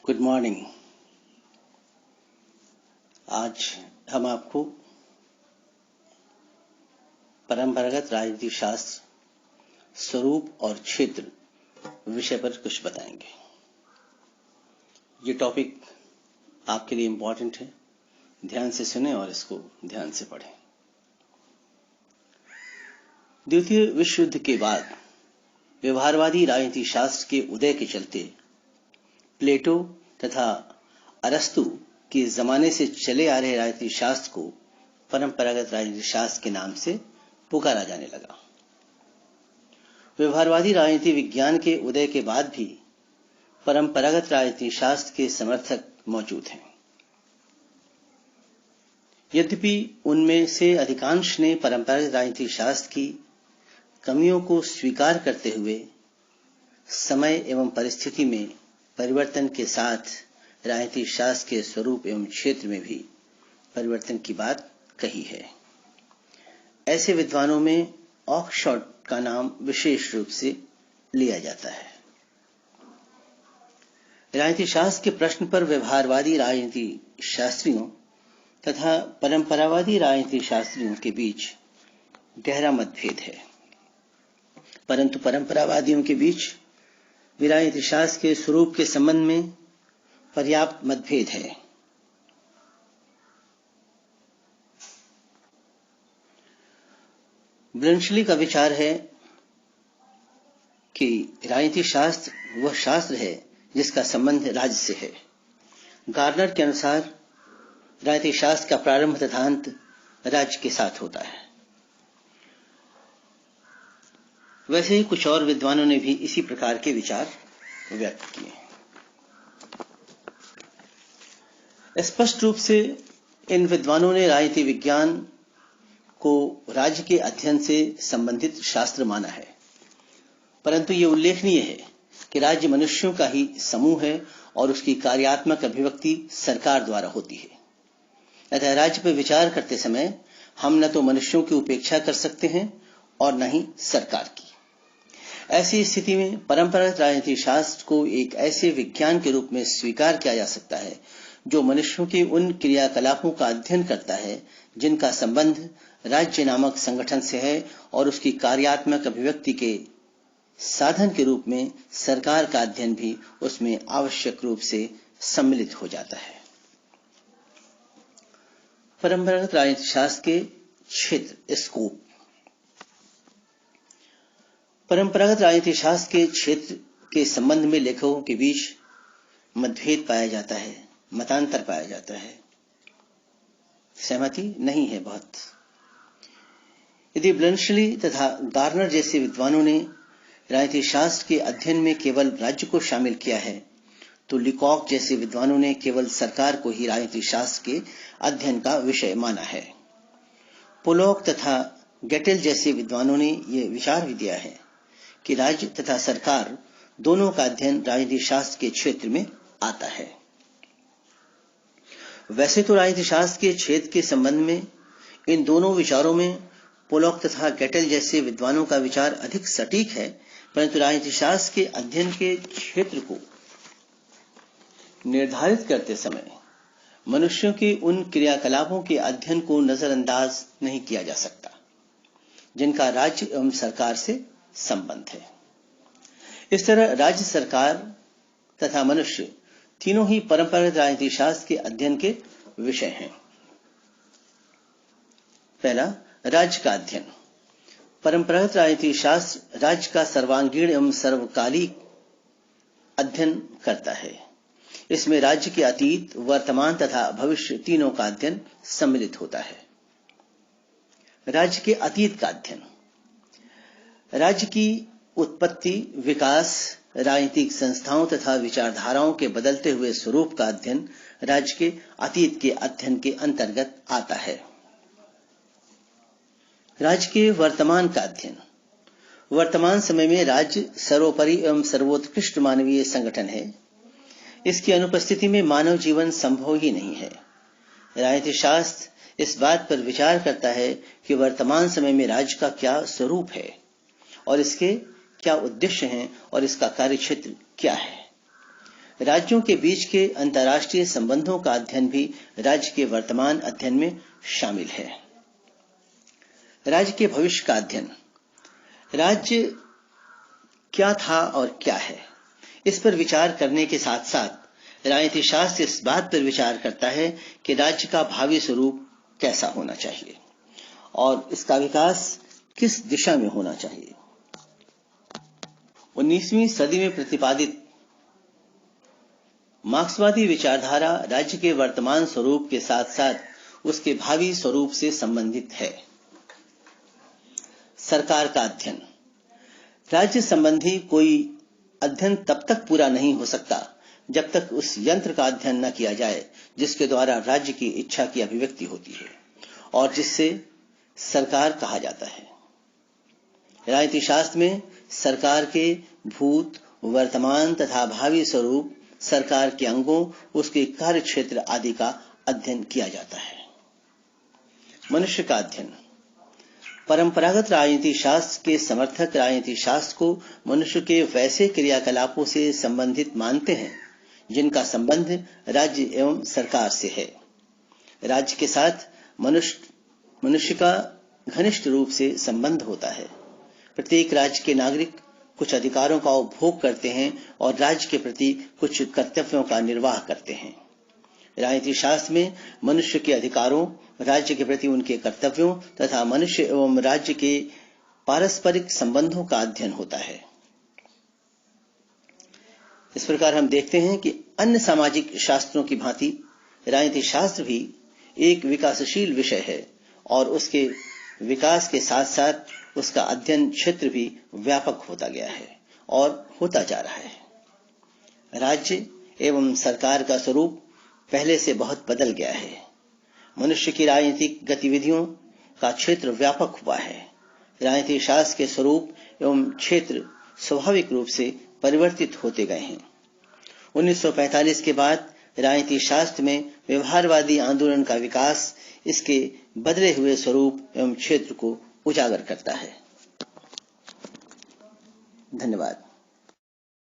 Good morning. आज हम आपको परंपरागत राजनीति शास्त्र स्वरूप और क्षेत्र विषय पर कुछ बताएंगे। ये टॉपिक आपके लिए इम्पोर्टेंट है, ध्यान से सुने और इसको ध्यान से पढ़ें। द्वितीय विश्व युद्ध के बाद व्यवहारवादी राजनीति शास्त्र के उदय के चलते प्लेटो तथा अरस्तु के जमाने से चले आ रहे राजनीति शास्त्र को परंपरागत राजनीति शास्त्र के नाम से पुकारा जाने लगा। व्यवहारवादी राजनीति विज्ञान के उदय के बाद भी परंपरागत राजनीति शास्त्र के समर्थक मौजूद हैं। यद्यपि उनमें से अधिकांश ने परंपरागत राजनीति शास्त्र की कमियों को स्वीकार करते हुए समय एवं परिस्थिति में परिवर्तन के साथ राजनीति शास्त्र के स्वरूप एवं क्षेत्र में भी परिवर्तन की बात कही है। ऐसे विद्वानों में ऑक्सफोर्ड का नाम विशेष रूप से लिया जाता है। राजनीति शास्त्र के प्रश्न पर व्यवहारवादी राजनीति शास्त्रियों तथा परंपरावादी राजनीति शास्त्रियों के बीच गहरा मतभेद है, परंतु परंपरावादियों के बीच राजनीति शास्त्र के स्वरूप के संबंध में पर्याप्त मतभेद है। ब्लंशली का विचार है कि राजनीति शास्त्र वह शास्त्र है जिसका संबंध राज्य से है। गार्नर के अनुसार राजनीति शास्त्र का प्रारंभ तथा अंत राज्य के साथ होता है। वैसे ही कुछ और विद्वानों ने भी इसी प्रकार के विचार व्यक्त किए। स्पष्ट रूप से इन विद्वानों ने राजनीति विज्ञान को राज्य के अध्ययन से संबंधित शास्त्र माना है, परंतु ये उल्लेखनीय है कि राज्य मनुष्यों का ही समूह है और उसकी कार्यात्मक अभिव्यक्ति सरकार द्वारा होती है। अतः राज्य पर विचार करते समय हम न तो मनुष्यों की उपेक्षा कर सकते हैं और न ही सरकार की। ऐसी स्थिति में परंपरागत राजनीति शास्त्र को एक ऐसे विज्ञान के रूप में स्वीकार किया जा सकता है जो मनुष्यों के उन क्रियाकलापों का अध्ययन करता है जिनका संबंध राज्य नामक संगठन से है और उसकी कार्यात्मक अभिव्यक्ति के साधन के रूप में सरकार का अध्ययन भी उसमें आवश्यक रूप से सम्मिलित हो जाता है। परंपरागत राजनीति शास्त्र के क्षेत्र स्कोप। परंपरागत राजनीति शास्त्र के क्षेत्र के संबंध में लेखकों के बीच मतभेद पाया जाता है, मतांतर पाया जाता है, सहमति नहीं है बहुत। यदि ब्लंशली तथा गार्नर जैसे विद्वानों ने राजनीति शास्त्र के अध्ययन में केवल राज्य को शामिल किया है, तो लिकॉक जैसे विद्वानों ने केवल सरकार को ही राजनीति शास्त्र के अध्ययन का विषय माना है। पोलॉक तथा गेटेल जैसे विद्वानों ने यह विचार भी दिया है कि राज्य तथा सरकार दोनों का अध्ययन राजनीति शास्त्र के क्षेत्र में आता है। वैसे तो राजनीति शास्त्र के क्षेत्र के संबंध में इन दोनों विचारों में पोलॉक तथा गेटेल जैसे विद्वानों का विचार अधिक सटीक है, परंतु राजनीति शास्त्र के अध्ययन के क्षेत्र को निर्धारित करते समय मनुष्यों के उन क्रियाकलापों के अध्ययन को नजरअंदाज नहीं किया जा सकता जिनका राज्य एवं सरकार से संबंध है। इस तरह राज्य, सरकार तथा मनुष्य तीनों ही परंपरागत राजनीति शास्त्र के अध्ययन के विषय हैं। पहला, राज्य का अध्ययन। परंपरागत राजनीति शास्त्र राज्य का सर्वांगीण एवं सर्वकालिक अध्ययन करता है। इसमें राज्य के अतीत, वर्तमान तथा भविष्य तीनों का अध्ययन सम्मिलित होता है। राज्य के अतीत का अध्ययन। राज्य की उत्पत्ति, विकास, राजनीतिक संस्थाओं तथा विचारधाराओं के बदलते हुए स्वरूप का अध्ययन राज्य के अतीत के अध्ययन के अंतर्गत आता है। राज्य के वर्तमान का अध्ययन। वर्तमान समय में राज्य सर्वोपरि एवं सर्वोत्कृष्ट मानवीय संगठन है। इसकी अनुपस्थिति में मानव जीवन संभव ही नहीं है। राजनीति शास्त्र इस बात पर विचार करता है कि वर्तमान समय में राज्य का क्या स्वरूप है और इसके क्या उद्देश्य हैं और इसका कार्यक्षेत्र क्या है। राज्यों के बीच के अंतर्राष्ट्रीय संबंधों का अध्ययन भी राज्य के वर्तमान अध्ययन में शामिल है। राज्य के भविष्य का अध्ययन। राज्य क्या था और क्या है, इस पर विचार करने के साथ साथ राजनीति शास्त्र इस बात पर विचार करता है कि राज्य का भावी स्वरूप कैसा होना चाहिए और इसका विकास किस दिशा में होना चाहिए। 19वीं सदी में प्रतिपादित मार्क्सवादी विचारधारा राज्य के वर्तमान स्वरूप के साथ साथ उसके भावी स्वरूप से संबंधित है। सरकार का अध्ययन। राज्य संबंधी कोई अध्ययन तब तक पूरा नहीं हो सकता जब तक उस यंत्र का अध्ययन न किया जाए जिसके द्वारा राज्य की इच्छा की अभिव्यक्ति होती है और जिससे सरकार कहा जाता है। राजनीति शास्त्र में सरकार के भूत, वर्तमान तथा भावी स्वरूप, सरकार के अंगों, उसके कार्य क्षेत्र आदि का अध्ययन किया जाता है। मनुष्य का अध्ययन। परंपरागत राजनीति शास्त्र के समर्थक राजनीति शास्त्र को मनुष्य के वैसे क्रियाकलापों से संबंधित मानते हैं जिनका संबंध राज्य एवं सरकार से है। राज्य के साथ मनुष्य का घनिष्ठ रूप से संबंध होता है। प्रत्येक राज्य के नागरिक कुछ अधिकारों का उपभोग करते हैं और राज्य के प्रति कुछ कर्तव्यों का निर्वाह करते हैं। राजनीति शास्त्र में मनुष्य के अधिकारों, राज्य के प्रति उनके कर्तव्यों तथा मनुष्य एवं राज्य के पारस्परिक संबंधों का अध्ययन होता है। इस प्रकार हम देखते हैं कि अन्य सामाजिक शास्त्रों की भांति राजनीति शास्त्र भी एक विकासशील विषय है और उसके विकास के साथ साथ उसका अध्ययन क्षेत्र भी व्यापक होता गया है और होता जा रहा है। राज्य एवं सरकार का स्वरूप पहले से बहुत बदल गया है। मनुष्य की राजनीतिक गतिविधियों का क्षेत्र व्यापक हुआ है। राजनीति शास्त्र के स्वरूप एवं क्षेत्र स्वाभाविक रूप से परिवर्तित होते गए हैं। 1945 के बाद राजनीति शास्त्र में व्यवहारवादी आंदोलन का विकास इसके बदले हुए स्वरूप एवं क्षेत्र को उजागर करता है। धन्यवाद।